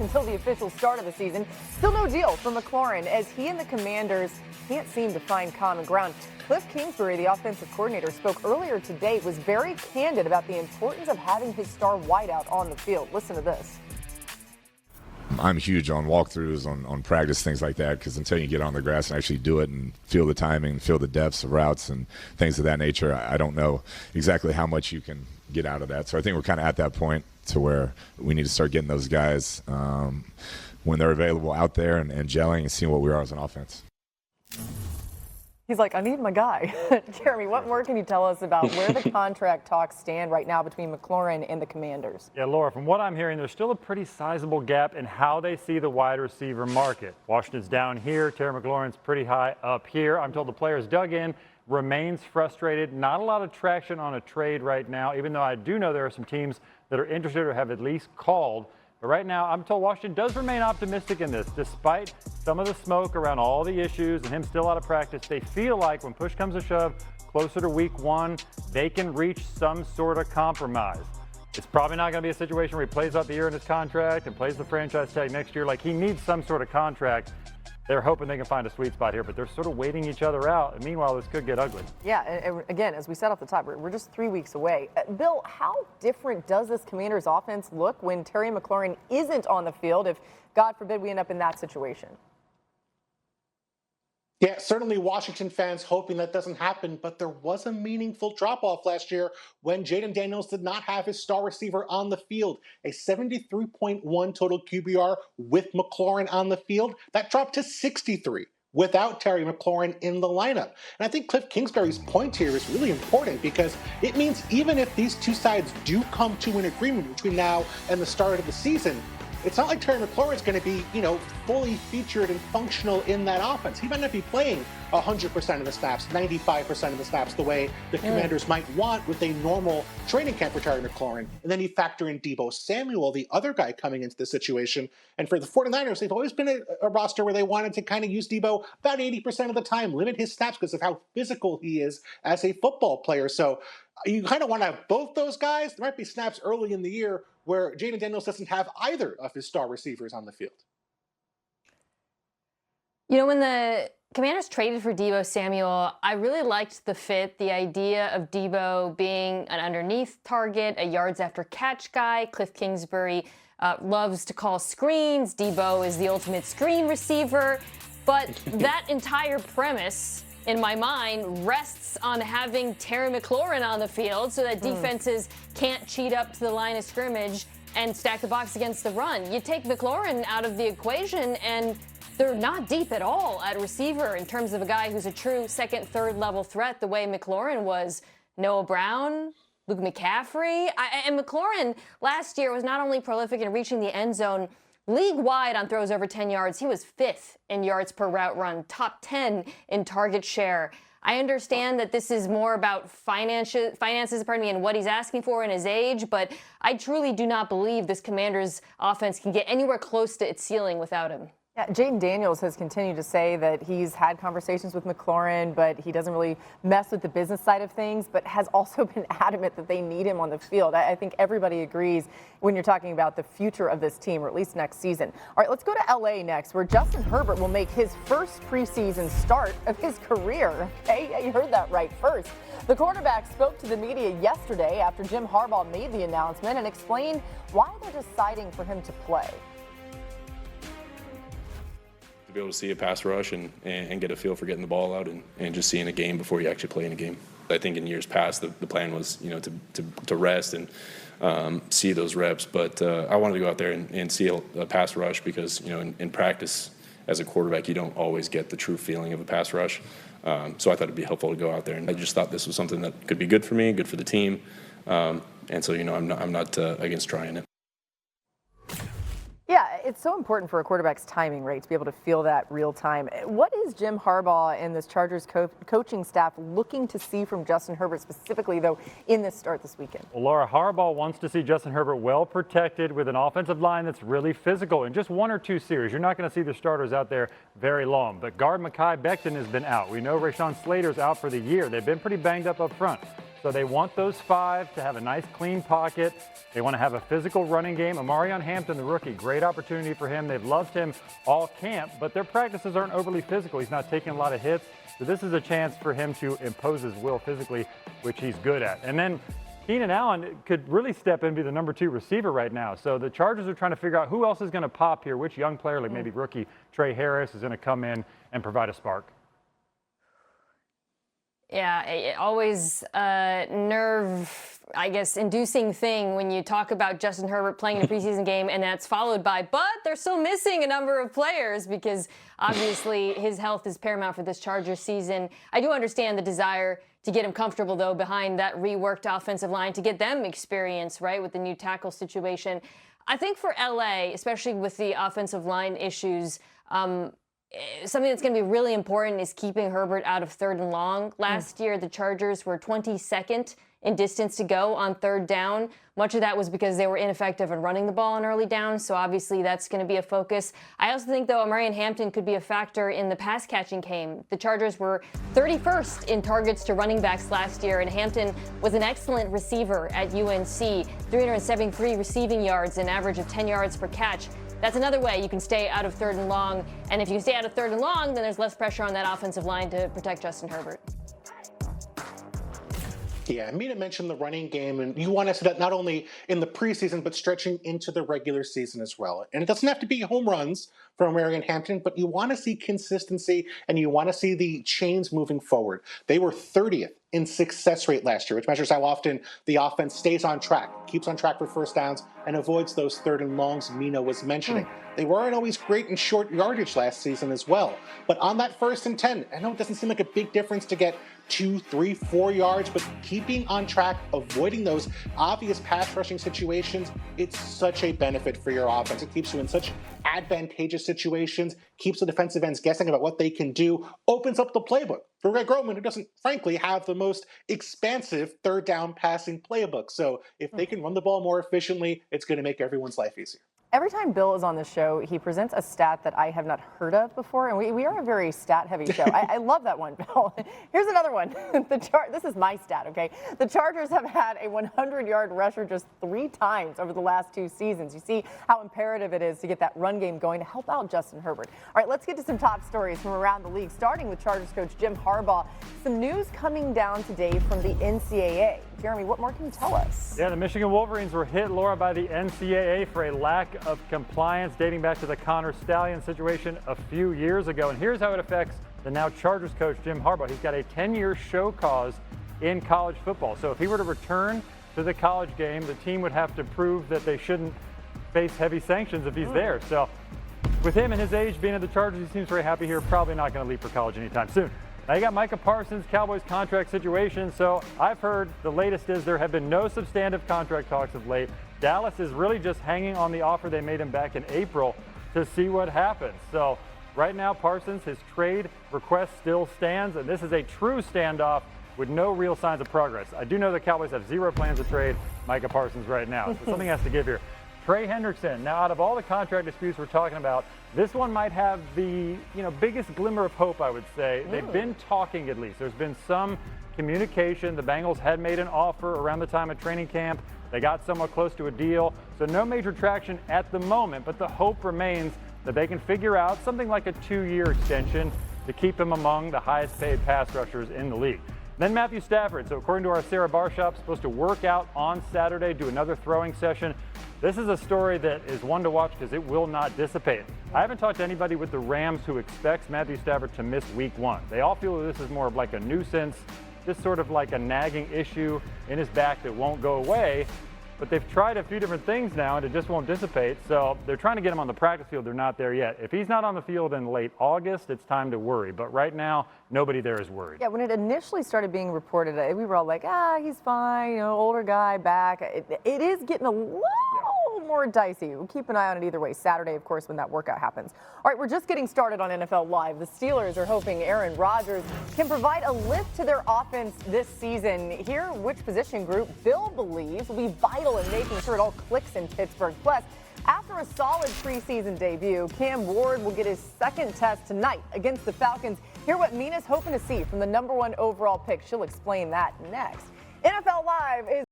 until the official start of the season. Still no deal for McLaurin as he and the Commanders can't seem to find common ground. Cliff Kingsbury, the offensive coordinator, spoke earlier today, was very candid about the importance of having his star wideout on the field. Listen to this. I'm huge on walkthroughs, on practice, things like that, because until you get on the grass and actually do it and feel the timing, feel the depths of routes and things of that nature, I don't know exactly how much you can get out of that. So I think we're kind of at that point to where we need to start getting those guys when they're available out there and gelling and seeing what we are as an offense. He's like, I need my guy. Jeremy, what more can you tell us about where the contract talks stand right now between McLaurin and the Commanders? Yeah, Laura, from what I'm hearing, there's still a pretty sizable gap in how they see the wide receiver market. Washington's down here. Terry McLaurin's pretty high up here. I'm told the players dug in, remains frustrated. Not a lot of traction on a trade right now, even though I do know there are some teams that are interested or have at least called. But right now, I'm told Washington does remain optimistic in this. Despite some of the smoke around all the issues and him still out of practice, they feel like when push comes to shove, closer to week 1, they can reach some sort of compromise. It's probably not going to be a situation where he plays out the year in his contract and plays the franchise tag next year. Like, he needs some sort of contract. They're hoping they can find a sweet spot here, but they're sort of waiting each other out. And meanwhile, this could get ugly. Yeah, and again, as we said off the top, we're just 3 weeks away. Bill, how different does this Commanders offense look when Terry McLaurin isn't on the field if, God forbid, we end up in that situation? Yeah, certainly Washington fans hoping that doesn't happen, but there was a meaningful drop-off last year when Jaden Daniels did not have his star receiver on the field. A 73.1 total QBR with McLaurin on the field. That dropped to 63 without Terry McLaurin in the lineup. And I think Cliff Kingsbury's point here is really important because it means even if these two sides do come to an agreement between now and the start of the season, it's not like Terry McLaurin's going to be, fully featured and functional in that offense. He might not be playing 100% of the snaps, 95% of the snaps, the way the Commanders might want with a normal training camp for Terry McLaurin. And then you factor in Deebo Samuel, the other guy coming into the situation. And for the 49ers, they've always been a roster where they wanted to kind of use Deebo about 80% of the time, limit his snaps because of how physical he is as a football player. So you kind of want to have both those guys. There might be snaps early in the year where Jaden Daniels doesn't have either of his star receivers on the field. When the Commanders traded for Deebo Samuel, I really liked the fit, the idea of Deebo being an underneath target, a yards after catch guy. Cliff Kingsbury loves to call screens. Deebo is the ultimate screen receiver. But that entire premise, in my mind, rests on having Terry McLaurin on the field so that defenses can't cheat up to the line of scrimmage and stack the box against the run. You take McLaurin out of the equation and they're not deep at all at receiver in terms of a guy who's a true second, third level threat the way McLaurin was. Noah Brown, Luke McCaffrey. And McLaurin last year was not only prolific in reaching the end zone, league-wide on throws over 10 yards, he was 5th in yards per route run, top 10 in target share. I understand that this is more about finances, and what he's asking for and his age, but I truly do not believe this Commanders offense can get anywhere close to its ceiling without him. Yeah, Jaden Daniels has continued to say that he's had conversations with McLaurin, but he doesn't really mess with the business side of things, but has also been adamant that they need him on the field. I think everybody agrees when you're talking about the future of this team, or at least next season. All right, let's go to L.A. next, where Justin Herbert will make his first preseason start of his career. Okay, yeah, you heard that right first. The quarterback spoke to the media yesterday after Jim Harbaugh made the announcement and explained why they're deciding for him to play. Be able to see a pass rush and get a feel for getting the ball out and just seeing a game before you actually play in a game. I think in years past the plan was to rest and see those reps, but I wanted to go out there and see a pass rush because in practice as a quarterback you don't always get the true feeling of a pass rush. So I thought it'd be helpful to go out there, and I just thought this was something that could be good for me, good for the team, and so I'm not against trying it. Yeah, it's so important for a quarterback's timing, right, to be able to feel that real time. What is Jim Harbaugh and this Chargers coaching staff looking to see from Justin Herbert specifically, though, in this start this weekend? Well, Laura, Harbaugh wants to see Justin Herbert well protected with an offensive line that's really physical. In just 1 or 2 series, you're not going to see the starters out there very long. But guard Mekhi Becton has been out. We know Rashawn Slater's out for the year. They've been pretty banged up front. So they want those 5 to have a nice clean pocket. They want to have a physical running game. McLaurin Hampton, the rookie, great opportunity for him. They've loved him all camp, but their practices aren't overly physical. He's not taking a lot of hits. So this is a chance for him to impose his will physically, which he's good at. And then Keenan Allen could really step in and be the number 2 receiver right now. So the Chargers are trying to figure out who else is going to pop here, which young player, like maybe rookie Trey Harris, is going to come in and provide a spark. Yeah, always nerve, I guess, inducing thing when you talk about Justin Herbert playing in a preseason game, and that's followed by, but they're still missing a number of players because obviously his health is paramount for this Chargers season. I do understand the desire to get him comfortable, though, behind that reworked offensive line, to get them experience, right, with the new tackle situation. I think for LA, especially with the offensive line issues, something that's going to be really important is keeping Herbert out of 3rd and long. Last year, the Chargers were 22nd in distance to go on 3rd down. Much of that was because they were ineffective in running the ball on early down, so obviously that's going to be a focus. I also think, though, McLaurin Hampton could be a factor in the pass-catching game. The Chargers were 31st in targets to running backs last year, and Hampton was an excellent receiver at UNC, 373 receiving yards, an average of 10 yards per catch. That's another way you can stay out of 3rd and long. And if you stay out of 3rd and long, then there's less pressure on that offensive line to protect Justin Herbert. Yeah, Mina mentioned the running game, and you want to see that not only in the preseason, but stretching into the regular season as well. And it doesn't have to be home runs from McLaurin Hampton, but you want to see consistency, and you want to see the chains moving forward. They were 30th in success rate last year, which measures how often the offense stays on track, keeps on track for first downs, and avoids those 3rd and longs Mina was mentioning. They weren't always great in short yardage last season as well. But on that 1st and 10, I know it doesn't seem like a big difference to get 2, 3, 4 yards, but keeping on track, avoiding those obvious pass rushing situations, it's such a benefit for your offense. It keeps you in such advantageous situations, keeps the defensive ends guessing about what they can do, opens up the playbook for Greg Roman, who doesn't, frankly, have the most expansive 3rd down passing playbook. So if they can run the ball more efficiently, it's going to make everyone's life easier. Every time Bill is on the show, he presents a stat that I have not heard of before, and we are a very stat-heavy show. I love that one, Bill. Here's another one. This is my stat, okay? The Chargers have had a 100-yard rusher just 3 times over the last 2 seasons. You see how imperative it is to get that run game going to help out Justin Herbert. All right, let's get to some top stories from around the league, starting with Chargers coach Jim Harbaugh. Some news coming down today from the NCAA. Jeremy, what more can you tell us? Yeah, the Michigan Wolverines were hit, Laura, by the NCAA for a lack of compliance dating back to the Connor Stallion situation a few years ago. And here's how it affects the now Chargers coach Jim Harbaugh. He's got a 10-year show cause in college football. So if he were to return to the college game, the team would have to prove that they shouldn't face heavy sanctions if he's there. So with him and his age being at the Chargers, he seems very happy here. Probably not going to leave for college anytime soon. Now you got Micah Parsons, Cowboys contract situation. So I've heard the latest is there have been no substantive contract talks of late. Dallas is really just hanging on the offer they made him back in April to see what happens. So right now, Parsons, his trade request still stands, and this is a true standoff with no real signs of progress. I do know the Cowboys have 0 plans to trade Micah Parsons right now, so something has to give here. Trey Hendrickson. Now, out of all the contract disputes we're talking about, this one might have the biggest glimmer of hope, I would say. They've been talking at least. There's been some communication. The Bengals had made an offer around the time of training camp. They got somewhat close to a deal. So no major traction at the moment, but the hope remains that they can figure out something like a 2-year extension to keep him among the highest paid pass rushers in the league. Then Matthew Stafford. So according to our Sarah Barshop, supposed to work out on Saturday, do another throwing session. This is a story that is one to watch because it will not dissipate. I haven't talked to anybody with the Rams who expects Matthew Stafford to miss week 1. They all feel that this is more of like a nuisance, just sort of like a nagging issue in his back that won't go away. But they've tried a few different things now and it just won't dissipate. So they're trying to get him on the practice field. They're not there yet. If he's not on the field in late August, it's time to worry. But right now, nobody there is worried. Yeah, when it initially started being reported, we were all like, he's fine, older guy back. It is getting a little more dicey. We'll keep an eye on it either way. Saturday, of course, when that workout happens. All right, we're just getting started on NFL Live. The Steelers are hoping Aaron Rodgers can provide a lift to their offense this season. Here, which position group Bill believes will be vital in making sure it all clicks in Pittsburgh. Plus, after a solid preseason debut, Cam Ward will get his second test tonight against the Falcons. Hear what Mina's hoping to see from the #1 overall pick. She'll explain that next. NFL Live is